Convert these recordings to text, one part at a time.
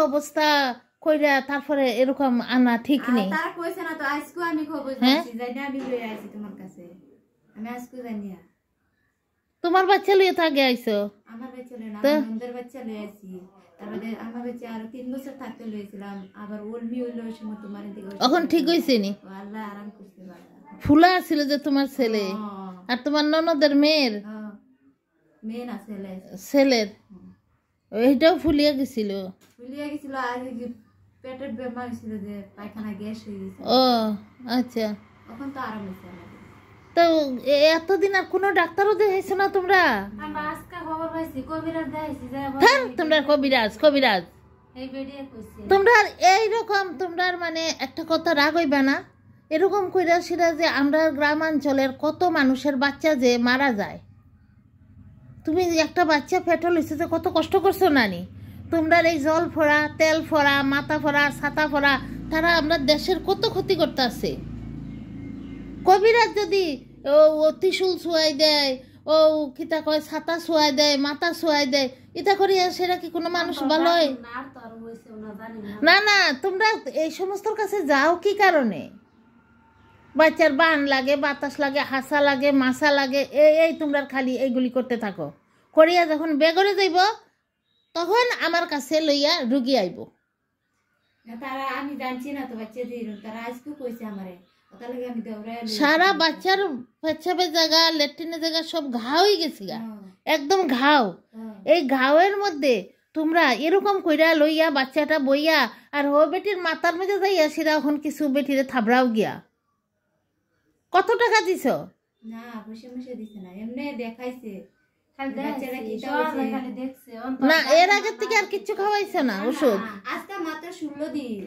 অবস্থা কইরা তারপরে এরকম আনা ঠিক নেই। তারা কইছে না তো, আজকে আমি খবর পাইছি, জানি আমি লই আইছি তোমার কাছে, আমি আজকে জানি না। তোমার বাচ্চা লইয়া তো আগে আইছো? আমার বাচ্চা লই না, আমাদের বাচ্চা লই আইছি। তারপরে আমার বাচ্চা আরো 3 বছর থাকতে লইছিলাম, আবার ওলমি হইলো ওই সময় তোমার দিকে। এখন ঠিক হইছে নি? আল্লাহ আরাম করতে পারে। ফুলা ছিল যে তোমার ছেলে, আর তোমার ননদের মেয়ের মেয়ে না ছেলে, ছেলের এইটাও ফুলিয়া গেছিল। আর পেটের বেমার ছিল, যে পায়খানা গ্যাস হয়ে গেছে। ও আচ্ছা, এখন তো আরাম হয়েছে। তো এতদিন আর কোনো ডাক্তারও দেখাইছো না তোমরা? আমরা আজকে খবর পাইছি, কবিরাজ দেখাইছি। তোমরা কবিরাজ তোমরা এইরকম, তোমরা মানে একটা কথা রাগ হইবা না, এরকম কইরা সেটা যে আমরা গ্রামাঞ্চলের কত মানুষের বাচ্চা যে মারা যায়। তুমি একটা বাচ্চা পেট্রোল হইছে কত কষ্ট করছো নানি? তোমরা এই জল ফোড়া, তেল ফোড়া, মাথা ফোড়া, ছাতা ফোড়া, তারা আমরা দেশের কত ক্ষতি করতে আছে। কবিরাজ যদি ও ত্রিশুল ছোঁয়াই দেয়, ও কিতা কয় ছাতা ছোঁয়াই দেয়, মাথা ছোঁয়াই দেয়, এটা করিয়া সেটা কি কোনো মানুষ ভালো হয়? না না, তোমরা এই সমস্তর কাছে যাও কি কারণে? বাচ্চার বান লাগে, বাতাস লাগে, হাসা লাগে, মাসা লাগে, এই তোমরা খালি এইগুলি করতে থাকো। করিয়া যখন বেগরে যাইব তখন আমার কাছে লইয়া রুগী আইব। তারা আমি জানছি না তো বাচ্চা দিয়ে, তারা আজকে কইছে আমারে, সারা বাচ্চার পেচ্ছাপের জায়গা, ল্যাট্রিনের জায়গা সব ঘাও হয়ে গেছে, একদম ঘাও। এই ঘাওয়ের মধ্যে তোমরা এরকম কইরা লইয়া বাচ্চাটা বইয়া আর ও বেটির মাথার মধ্যে যাইয়া সেটা এখন কিছু বেটিরে থাবড়াও গিয়া। কত টাকা দিছ? না পয়সা মশা দিছে না, এমনি দেখাইছে। না এর আগের থেকে আর কিছু খাওয়াইছে না ওষুধ? আজকে মাত্র 16 দিন।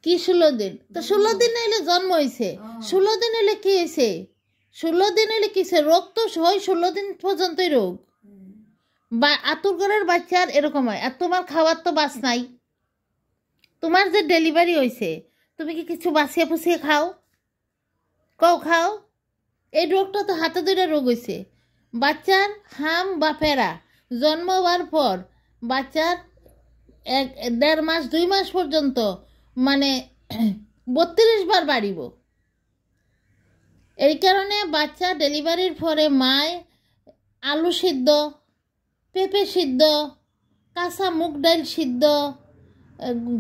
কি 16 দিন? তো 16 দিন হইলে জন্ম হয়েছে, 16 দিন হইলে কি হয়েছে? 16 দিন হইলে কিসে রোগ? তো হয় 16 দিন পর্যন্তই রোগ। বা আতুর ঘরের বাচ্চার এরকম হয়। আর তোমার খাওয়ার তো বাস নাই। তোমার যে ডেলিভারি হয়েছে তুমি কি কিছু বাঁচিয়ে ফুসিয়ে খাও? কও খাও? এই রোগটা তো হাতে ধরে রোগ হয়েছে। বাচ্চার হাম বাপেরা জন্ম হওয়ার পর বাচ্চার 1.5 মাস 2 মাস পর্যন্ত মানে 32 বার বাড়িব। এই কারণে বাচ্চা ডেলিভারির পরে মায় আলু সিদ্ধ, পেঁপে সিদ্ধ, কাঁচা মুগ ডাল সিদ্ধ,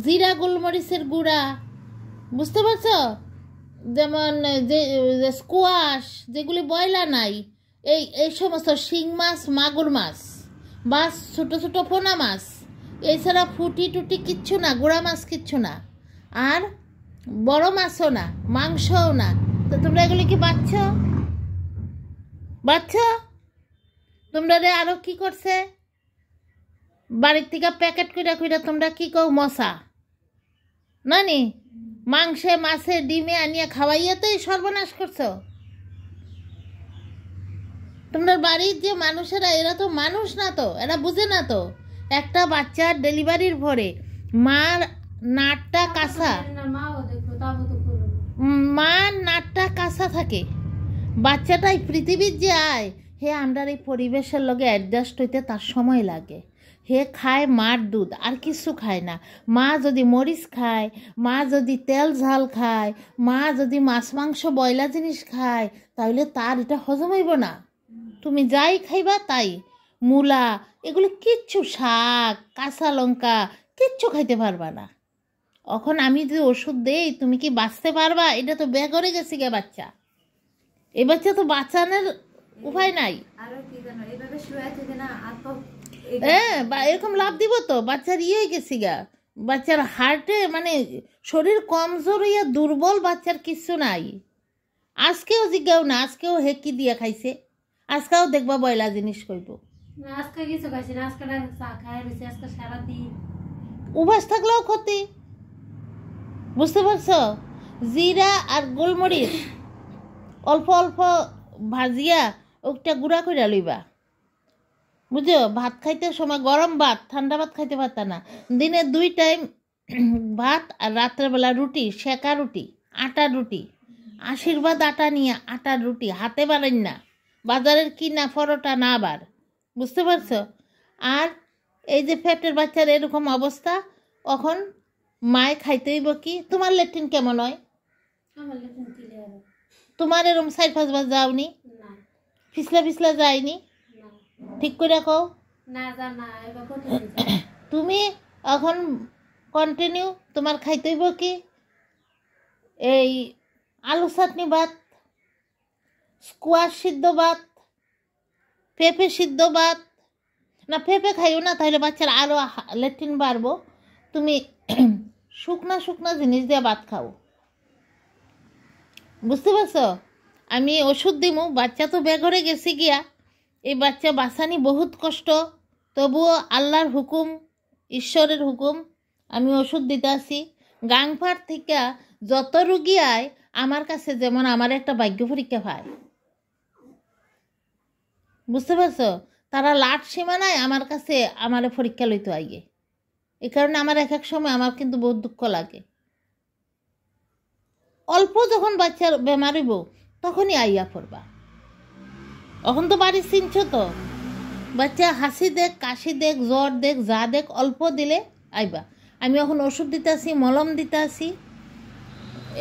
জিরা গোলমরিচের গুঁড়া, বুঝতে পারছ? যেমন যে স্কোয়াশ, যেগুলি বয়লা নাই, এই সমস্ত শিং মাছ, মাগুর মাছ, বাস ছোটো ছোটো পোনা মাছ, এছাড়া ফুটি টুটি কিচ্ছু না, গুঁড়া মাছ কিচ্ছু না, আর বড় মাছও না, মাংসও না। তো তোমরা এগুলি কি বাচ্চ? তোমরা রে আরও কি করছে? বাড়ির থেকে প্যাকেট কইরা কইরা তোমরা কি কও? মশা নানি মাংসে মাছে ডিমে আনিয়া খাওয়াইয়া তো এই সর্বনাশ করছো। তোমরা বাড়ির যে মানুষেরা, এরা তো মানুষ না, তো এরা বুঝে না। তো একটা বাচ্চার ডেলিভারির পরে মার নাটটা কাঁচা, মার নাটটা কাঁচা থাকে। বাচ্চাটাই পৃথিবীর যে আয়, হে আমরা এই পরিবেশের লগে অ্যাডজাস্ট হইতে তার সময় লাগে। হে খায় মার দুধ, আর কিছু খায় না। মা যদি মরিচ খায়, মা যদি তেল ঝাল খায়, মা যদি মাছ মাংস বয়লা জিনিস খায়, তাহলে তার এটা হজম হইব না। তুমি যাই খাইবা তাই, মূলা এগুলো কিচ্ছু, শাক, কাঁচা লঙ্কা কিচ্ছু খাইতে পারবা না। এখন আমি যদি ওষুধ দেই তুমি কি বাঁচতে পারবা? এটা তো বেঘরে গেছে গে বাচ্চা। এই বাচ্চা তো বাঁচানোর উপায় নাই। এরকম লাভ দিব তো বাচ্চার ইয়ে গেছি গা, বাচ্চার হার্টে মানে শরীর কমজোর হইয়া দুর্বল, বাচ্চার কিচ্ছু নাই। আজকেও জিজ্ঞাও না, আজকেও হেকি দিয়া খাইছে, আজকেও দেখবা বয়লা জিনিস কইব। উপাস থাকলেও ক্ষতি, বুঝতে পারছ? জিরা আর গোলমরিচ অল্প অল্প ভাজিয়া ওটা গুঁড়া করে লইবা, বুঝো? ভাত খাইতে সময় গরম ভাত, ঠান্ডা ভাত খাইতে পারতা না। দিনে 2 টাইম ভাত, আর রাত্রেবেলা রুটি, সেকা রুটি, আটার রুটি, আশীর্বাদ আটা নিয়ে আটার রুটি, হাতে বানাই না, বাজারের কিনা পরোটা না আবার, বুঝতে পারছো? আর এই যে পেটের বাচ্চার এরকম অবস্থা, এখন মায় খাইতে হইব কি? তোমার ল্যাট্রিন কেমন হয়? তোমার এরম 4-5 বার যাওনি? পিছলা পিছলা যায়নি? ঠিক করে কও। তুমি এখন কন্টিনিউ তোমার খাইতে হইব কি? এই আলু চাটনি ভাত, স্কোয়াশ সিদ্ধ ভাত, পেঁপে সিদ্ধ ভাত। না, পেঁপে খাইও না, তাহলে বাচ্চার আরও ল্যাট্রিন বাড়বো। তুমি শুকনা শুকনা জিনিস দিয়ে ভাত খাও, বুঝতে পারছো? আমি ওষুধ দিমু, বাচ্চা তো বেঘরে গেছি গিয়া, এই বাচ্চা বাঁচানি বহুত কষ্ট, তবুও আল্লাহর হুকুম, ঈশ্বরের হুকুম, আমি ওষুধ দিতে আসি। গাংপাড় থেকে যত রুগী আয় আমার কাছে, যেমন আমার একটা ভাগ্য পরীক্ষা পায়, বুঝতে পারছো? তারা লাট সীমানায় আমার কাছে আমার পরীক্ষা লইতে আইয়ে। এই কারণে আমার এক এক সময় আমার কিন্তু বহুত দুঃখ লাগে। অল্প যখন বাচ্চার বেমার হইব তখনই আইয়া পড়বা। এখন তো বাড়ি চিনছ তো, বাচ্চা হাসি দেখ, কাশি দেখ, জ্বর দেখ, যা দেখ, অল্প দিলে আইবা। আমি এখন ওষুধ দিতে আসি, মলম দিতে আসি,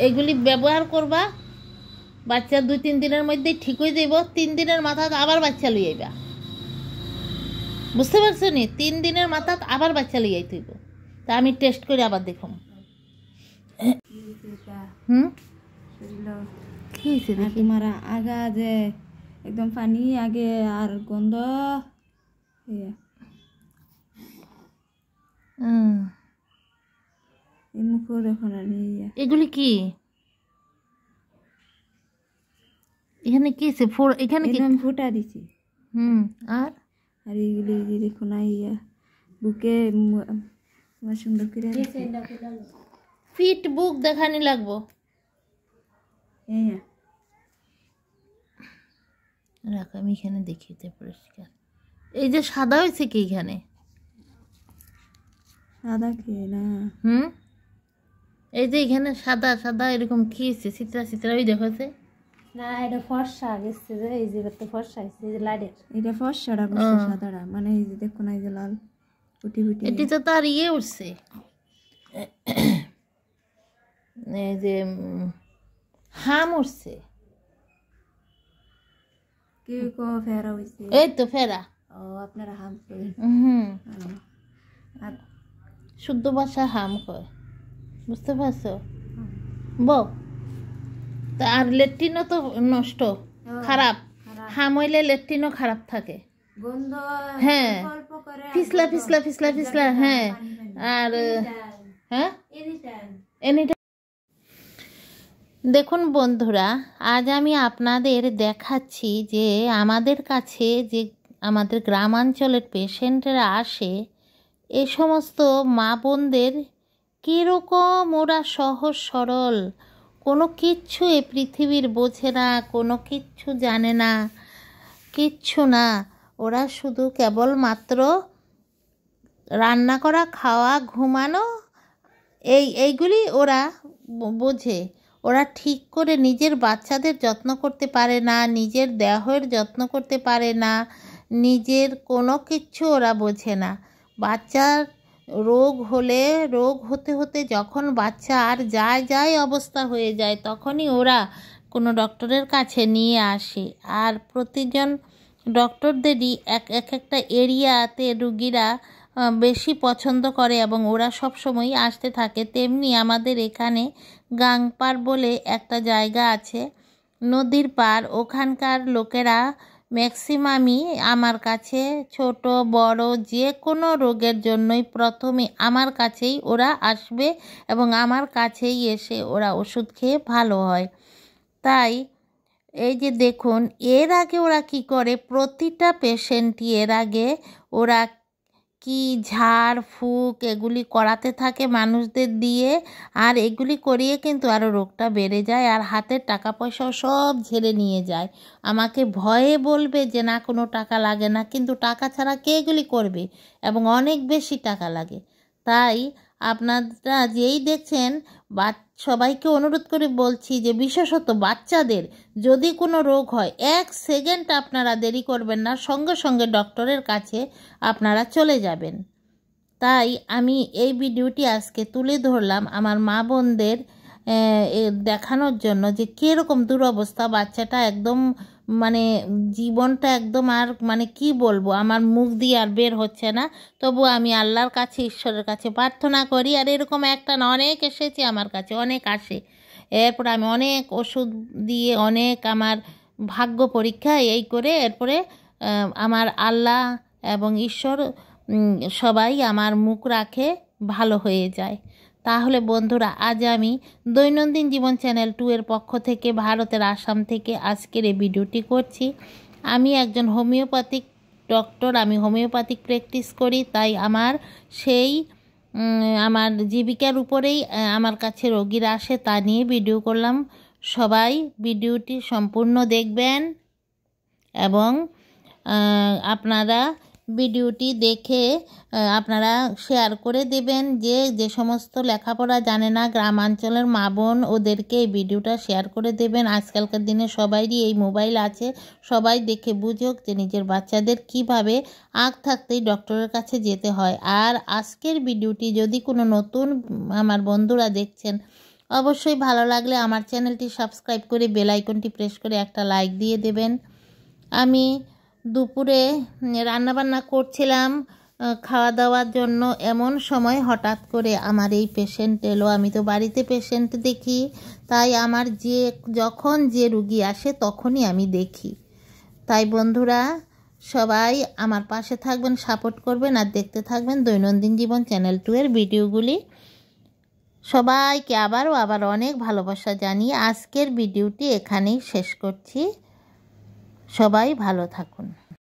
এগুলি ব্যবহার করবা। বাচ্চা 2-3 দিনের মধ্যেই ঠিক হয়ে যাইব। 3 দিনের মাথাত আবার বাচ্চা লই আইবা, বুঝতে পারছো নি? 3 দিনের মাথাত আবার বাচ্চা লই আইতে হইব। তা আমি টেস্ট করে আবার দেখুন। কি হয়েছে দেখি? তোমার আগা যে একদম পানি আগে আর গন্ধ, এই মুখও দেখো না। এগুলি কি? এখানে কি আছে? এখানে কি ফুটা দিছি। আর আর এইগুলি দেখো না, ইয়া বুকে সুন্দর করে ফিট বুক দেখানি লাগবো। রাখ, আমি এখানে দেখিতে পরিষ্কার। এই যে সাদা হয়েছে কি এখানে? সাদা খেয়ে না। এই যে এখানে সাদা সাদা এরকম কি হয়েছে? চিত্রা চিত্রা ওই দেখছে না, এটা ফর্সা গেছে যে, এই যে ফর্সা হয়েছে, এই যে লাডের এটা ফর্সাটা করছে সাদাটা, মানে এই যে দেখো না, এই যে লাল ফুটি ফুটি, এটি তো তার ইয়ে উঠছে, এই যে হাম উঠছে। কি কো ফেরা হইছে? এই তো ফেরা। ও, আপনারা হাম করেন? শুদ্ধ ভাষা হাম কয়, বুঝতে পারছো? বউ তা আর ল্যাট্রিনও তো নষ্ট, খারাপ। হাম হইলে ল্যাট্রিনও খারাপ থাকে, গন্ধ। হ্যাঁ, পিছলা পিছলা পিছলা পিছলা। হ্যাঁ, আর হ্যাঁ এনিটাইম। দেখুন বন্ধুরা, আজ আমি আপনাদের দেখাচ্ছি যে আমাদের কাছে যে আমাদের গ্রামাঞ্চলের পেশেন্টরা আসে, এ সমস্ত মা বোনদের কীরকম ওরা সহজ সরল, কোনো কিচ্ছু এ পৃথিবীর বোঝে না, কোনো কিচ্ছু জানে না, কিচ্ছু না। ওরা শুধু কেবলমাত্র রান্না করা, খাওয়া, ঘুমানো, এইগুলি ওরা বোঝে। ওরা ঠিক করে নিজের বাচ্চাদের যত্ন করতে পারে না, নিজের দেহের যত্ন করতে পারে না, নিজের কোনো কিচ্ছু ওরা বোঝে না। বাচ্চার রোগ হলে, রোগ হতে হতে যখন বাচ্চা আর যায় অবস্থা হয়ে যায়, তখনই ওরা কোনো ডক্টরের কাছে নিয়ে আসে। আর প্রতিজন ডক্টরদেরই একটা এরিয়াতে রুগীরা বেশি পছন্দ করে এবং ওরা সব সময় আসতে থাকে। তেমনি আমাদের এখানে গাংপাড় বলে একটা জায়গা আছে, নদীর পার, ওখানকার লোকেরা ম্যাক্সিমামই আমার কাছে ছোট বড় যে কোনো রোগের জন্যই প্রথমে আমার কাছেই ওরা আসবে এবং আমার কাছেই এসে ওরা ওষুধ খেয়ে ভালো হয়। তাই এই যে দেখুন, এর আগে ওরা কি করে, প্রতিটা পেশেন্টই এর আগে ওরা কি ঝাড় ফুঁক এগুলি করাতে থাকে মানুষদের দিয়ে, আর এগুলি করিয়ে কিন্তু আরও রোগটা বেড়ে যায় আর হাতের টাকা পয়সাও সব ঝেড়ে নিয়ে যায়। আমাকে ভয়ে বলবে যে না, কোনো টাকা লাগে না, কিন্তু টাকা ছাড়া কে এগুলি করবে এবং অনেক বেশি টাকা লাগে। তাই আপনারা যেই দেখছেন, সবাইকে অনুরোধ করে বলছি যে বিশেষত বাচ্চাদের যদি কোনো রোগ হয়, 1 সেকেন্ড আপনারা দেরি করবেন না, সঙ্গে সঙ্গে ডক্টরের কাছে আপনারা চলে যাবেন। তাই আমি এই ভিডিওটি আজকে তুলে ধরলাম আমার মা বোনদের দেখানোর জন্য যে কীরকম দুরবস্থা। বাচ্চাটা একদম মানে জীবনটা একদম আর মানে কি বলবো, আমার মুখ দিয়ে আর বের হচ্ছে না। তবু আমি আল্লাহর কাছে, ঈশ্বরের কাছে প্রার্থনা করি। আর এরকম একটা না, অনেক এসেছে আমার কাছে, অনেক আসে। এরপর আমি অনেক ওষুধ দিয়ে, অনেক আমার ভাগ্য পরীক্ষা এই করে এরপরে আমার আল্লাহ এবং ঈশ্বর সবাই আমার মুখ রাখে, ভালো হয়ে যায়। তাহলে বন্ধুরা, আজ আমি দৈনন্দিন জীবন চ্যানেল 2 এর পক্ষ থেকে, ভারতের আসাম থেকে আজকের এই ভিডিওটি করছি। আমি একজন হোমিওপ্যাথিক ডক্টর, আমি হোমিওপ্যাথিক প্র্যাকটিস করি। তাই আমার সেই আমার জীবিকার উপরেই আমার কাছে রোগীরা আসে, তা নিয়ে ভিডিও করলাম। সবাই ভিডিওটি সম্পূর্ণ দেখবেন এবং আপনারা ভিডিওটি দেখে আপনারা শেয়ার করে দেবেন। যে সমস্ত লেখাপড়া জানে না গ্রামাঞ্চলের মা বোন, ওদেরকে এই ভিডিওটা শেয়ার করে দেবেন। আজকালকার দিনে সবাইরই এই মোবাইল আছে, সবাই দেখে বুঝুক যে নিজের বাচ্চাদের কিভাবে আগ থাকতেই ডক্টরের কাছে যেতে হয়। আর আজকের ভিডিওটি যদি কোনো নতুন আমার বন্ধুরা দেখছেন, অবশ্যই ভালো লাগলে আমার চ্যানেলটি সাবস্ক্রাইব করে বেল আইকনটি প্রেস করে একটা লাইক দিয়ে দেবেন। আমি দুপুরে রান্নাবান্না করছিলাম খাওয়া দাওয়ার জন্য, এমন সময় হঠাৎ করে আমার এই পেশেন্ট এলো। আমি তো বাড়িতে পেশেন্ট দেখি, তাই আমার যখন যে রুগী আসে তখনই আমি দেখি। তাই বন্ধুরা, সবাই আমার পাশে থাকবেন, সাপোর্ট করবেন আর দেখতে থাকবেন দৈনন্দিন জীবন চ্যানেল 2 এর ভিডিওগুলি। সবাইকে আবার অনেক ভালোবাসা জানিয়ে আজকের ভিডিওটি এখানেই শেষ করছি। সবাই ভালো থাকুন।